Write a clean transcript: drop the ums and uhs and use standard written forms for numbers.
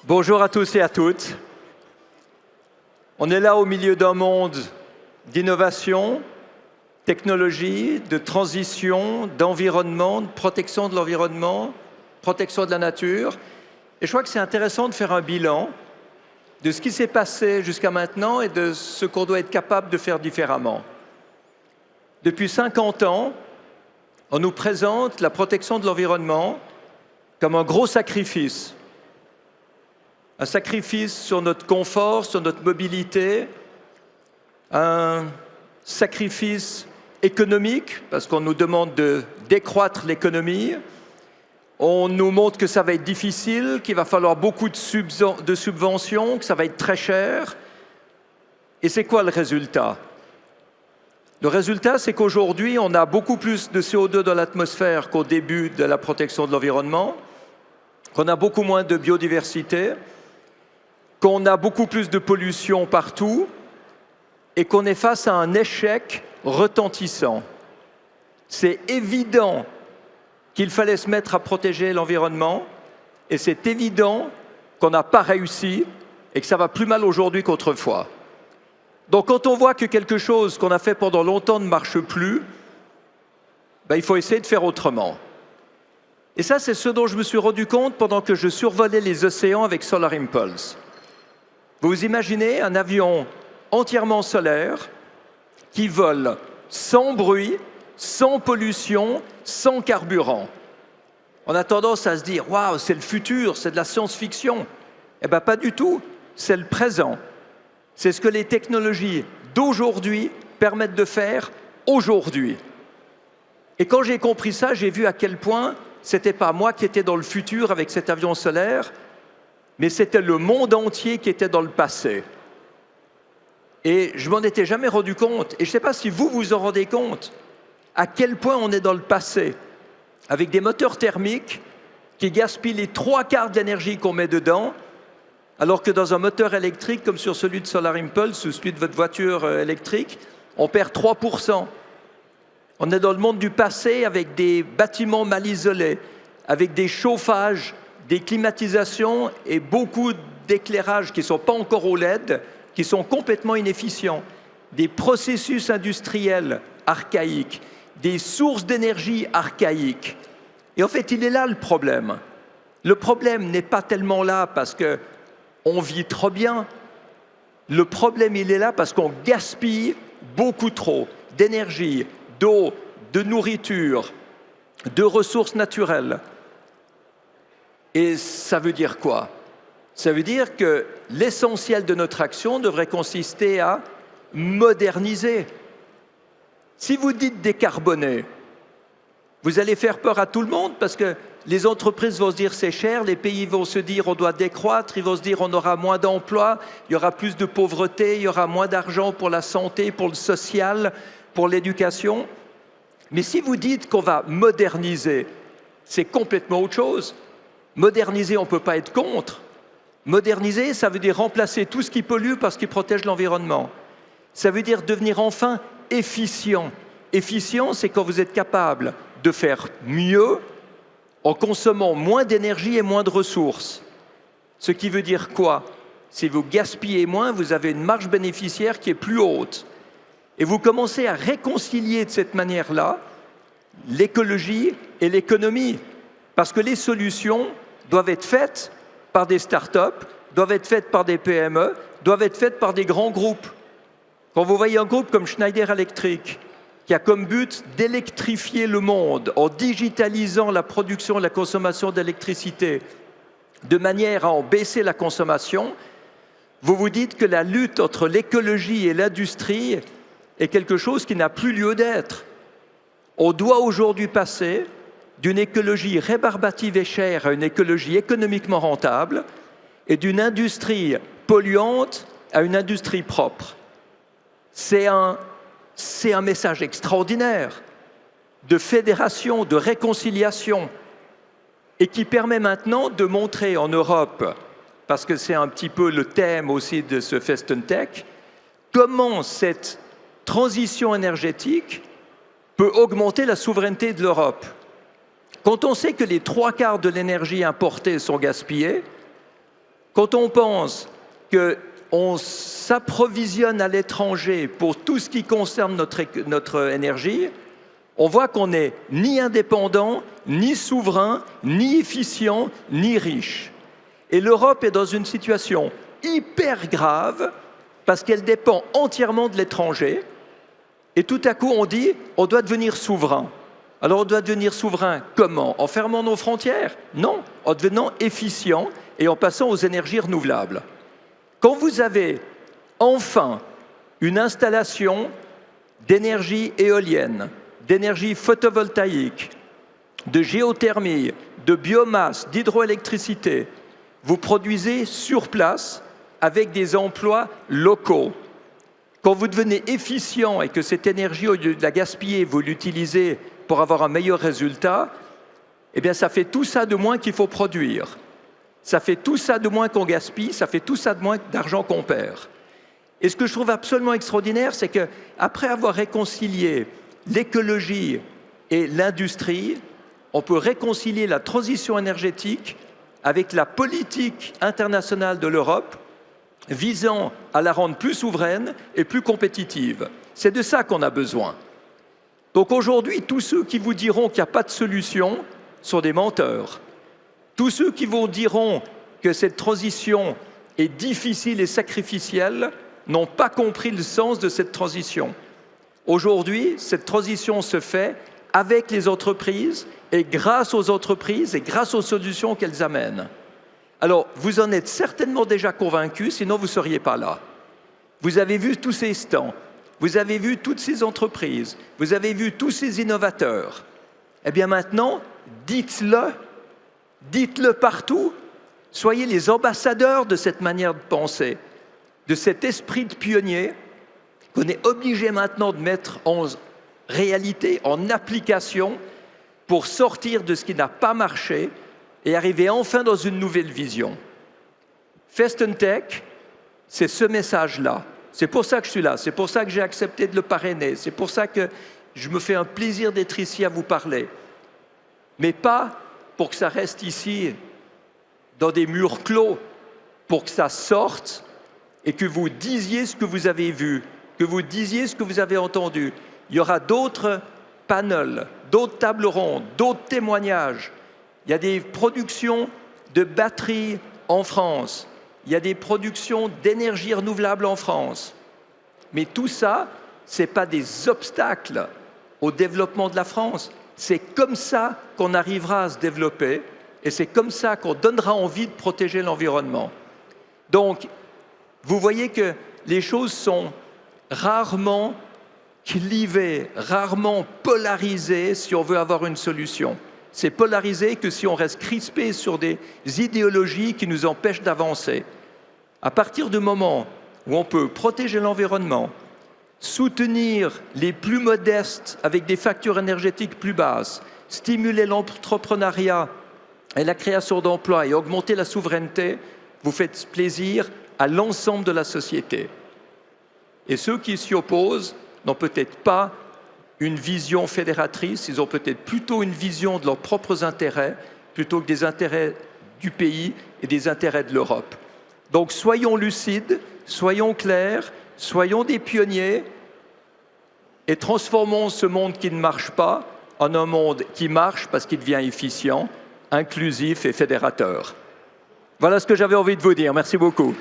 Bonjour à tous et à toutes. On est là au milieu d'un monde d'innovation, technologie, de transition, d'environnement, de protection de l'environnement, protection de la nature. Et je crois que c'est intéressant de faire un bilan de ce qui s'est passé jusqu'à maintenant et de ce qu'on doit être capable de faire différemment. Depuis 50 ans, on nous présente la protection de l'environnement comme un gros sacrifice. Un sacrifice sur notre confort, sur notre mobilité, un sacrifice économique, parce qu'on nous demande de décroître l'économie. On nous montre que ça va être difficile, qu'il va falloir beaucoup de subventions, que ça va être très cher. Et c'est quoi le résultat? Le résultat, c'est qu'aujourd'hui, on a beaucoup plus de CO2 dans l'atmosphère qu'au début de la protection de l'environnement, qu'on a beaucoup moins de biodiversité, qu'on a beaucoup plus de pollution partout et qu'on est face à un échec retentissant. C'est évident qu'il fallait se mettre à protéger l'environnement et c'est évident qu'on n'a pas réussi et que ça va plus mal aujourd'hui qu'autrefois. Donc quand on voit que quelque chose qu'on a fait pendant longtemps ne marche plus, il faut essayer de faire autrement. Et ça, c'est ce dont je me suis rendu compte pendant que je survolais les océans avec Solar Impulse. Vous imaginez un avion entièrement solaire qui vole sans bruit, sans pollution, sans carburant. On a tendance à se dire « Waouh, c'est le futur, c'est de la science-fiction ». Eh bien, pas du tout, c'est le présent. C'est ce que les technologies d'aujourd'hui permettent de faire aujourd'hui. Et quand j'ai compris ça, j'ai vu à quel point ce n'était pas moi qui étais dans le futur avec cet avion solaire, mais c'était le monde entier qui était dans le passé. Et je m'en étais jamais rendu compte. Et je ne sais pas si vous vous en rendez compte, à quel point on est dans le passé, avec des moteurs thermiques qui gaspillent les 3/4 de l'énergie qu'on met dedans, alors que dans un moteur électrique, comme sur celui de Solar Impulse ou celui de votre voiture électrique, on perd 3%. On est dans le monde du passé avec des bâtiments mal isolés, avec des chauffages, des climatisations et beaucoup d'éclairages qui ne sont pas encore au LED, qui sont complètement inefficients, des processus industriels archaïques, des sources d'énergie archaïques. Et en fait, il est là le problème. Le problème n'est pas tellement là parce qu'on vit trop bien. Le problème, il est là parce qu'on gaspille beaucoup trop d'énergie, d'eau, de nourriture, de ressources naturelles. Et ça veut dire quoi? Ça veut dire que l'essentiel de notre action devrait consister à moderniser. Si vous dites décarboner, vous allez faire peur à tout le monde parce que les entreprises vont se dire c'est cher, les pays vont se dire on doit décroître, ils vont se dire on aura moins d'emplois, il y aura plus de pauvreté, il y aura moins d'argent pour la santé, pour le social, pour l'éducation. Mais si vous dites qu'on va moderniser, c'est complètement autre chose. Moderniser, on ne peut pas être contre. Moderniser, ça veut dire remplacer tout ce qui pollue par ce qui protège l'environnement. Ça veut dire devenir enfin efficient. Efficient, c'est quand vous êtes capable de faire mieux en consommant moins d'énergie et moins de ressources. Ce qui veut dire quoi? Si vous gaspillez moins, vous avez une marge bénéficiaire qui est plus haute. Et vous commencez à réconcilier de cette manière-là l'écologie et l'économie. Parce que les solutions doivent être faites par des start-up, doivent être faites par des PME, doivent être faites par des grands groupes. Quand vous voyez un groupe comme Schneider Electric, qui a comme but d'électrifier le monde en digitalisant la production et la consommation d'électricité de manière à en baisser la consommation, vous vous dites que la lutte entre l'écologie et l'industrie est quelque chose qui n'a plus lieu d'être. On doit aujourd'hui passer d'une écologie rébarbative et chère à une écologie économiquement rentable et d'une industrie polluante à une industrie propre. C'est un message extraordinaire de fédération, de réconciliation et qui permet maintenant de montrer en Europe, parce que c'est un petit peu le thème aussi de ce Festentech, comment cette transition énergétique peut augmenter la souveraineté de l'Europe. Quand on sait que les 3/4 de l'énergie importée sont gaspillés, Quand on pense qu'on s'approvisionne à l'étranger pour tout ce qui concerne notre énergie, on voit qu'on n'est ni indépendant, ni souverain, ni efficient, ni riche. Et l'Europe est dans une situation hyper grave parce qu'elle dépend entièrement de l'étranger. Et tout à coup, on dit on doit devenir souverain. Alors on doit devenir souverain comment? En fermant nos frontières? Non, en devenant efficient et en passant aux énergies renouvelables. Quand vous avez enfin une installation d'énergie éolienne, d'énergie photovoltaïque, de géothermie, de biomasse, d'hydroélectricité, vous produisez sur place avec des emplois locaux. Quand vous devenez efficient et que cette énergie, au lieu de la gaspiller, vous l'utilisez pour avoir un meilleur résultat, eh bien ça fait tout ça de moins qu'il faut produire. Ça fait tout ça de moins qu'on gaspille, ça fait tout ça de moins d'argent qu'on perd. Et ce que je trouve absolument extraordinaire, c'est qu'après avoir réconcilié l'écologie et l'industrie, on peut réconcilier la transition énergétique avec la politique internationale de l'Europe visant à la rendre plus souveraine et plus compétitive. C'est de ça qu'on a besoin. Donc aujourd'hui, tous ceux qui vous diront qu'il n'y a pas de solution sont des menteurs. Tous ceux qui vous diront que cette transition est difficile et sacrificielle n'ont pas compris le sens de cette transition. Aujourd'hui, cette transition se fait avec les entreprises et grâce aux entreprises et grâce aux solutions qu'elles amènent. Alors, vous en êtes certainement déjà convaincus, sinon vous ne seriez pas là. Vous avez vu tous ces stands, vous avez vu toutes ces entreprises, vous avez vu tous ces innovateurs. Eh bien maintenant, dites-le partout. Soyez les ambassadeurs de cette manière de penser, de cet esprit de pionnier qu'on est obligé maintenant de mettre en réalité, en application, pour sortir de ce qui n'a pas marché et arriver enfin dans une nouvelle vision. Festentech, c'est ce message-là. C'est pour ça que je suis là, c'est pour ça que j'ai accepté de le parrainer, c'est pour ça que je me fais un plaisir d'être ici à vous parler. Mais pas pour que ça reste ici dans des murs clos, pour que ça sorte et que vous disiez ce que vous avez vu, que vous disiez ce que vous avez entendu. Il y aura d'autres panels, d'autres tables rondes, d'autres témoignages. Il y a des productions de batteries en France. Il y a des productions d'énergie renouvelable en France. Mais tout ça, ce n'est pas des obstacles au développement de la France. C'est comme ça qu'on arrivera à se développer et c'est comme ça qu'on donnera envie de protéger l'environnement. Donc, vous voyez que les choses sont rarement clivées, rarement polarisées si on veut avoir une solution. C'est polarisé que si on reste crispé sur des idéologies qui nous empêchent d'avancer. À partir du moment où on peut protéger l'environnement, soutenir les plus modestes avec des factures énergétiques plus basses, stimuler l'entrepreneuriat et la création d'emplois et augmenter la souveraineté, vous faites plaisir à l'ensemble de la société. Et ceux qui s'y opposent n'ont peut-être pas une vision fédératrice, ils ont peut-être plutôt une vision de leurs propres intérêts plutôt que des intérêts du pays et des intérêts de l'Europe. Donc soyons lucides, soyons clairs, soyons des pionniers et transformons ce monde qui ne marche pas en un monde qui marche parce qu'il devient efficient, inclusif et fédérateur. Voilà ce que j'avais envie de vous dire. Merci beaucoup.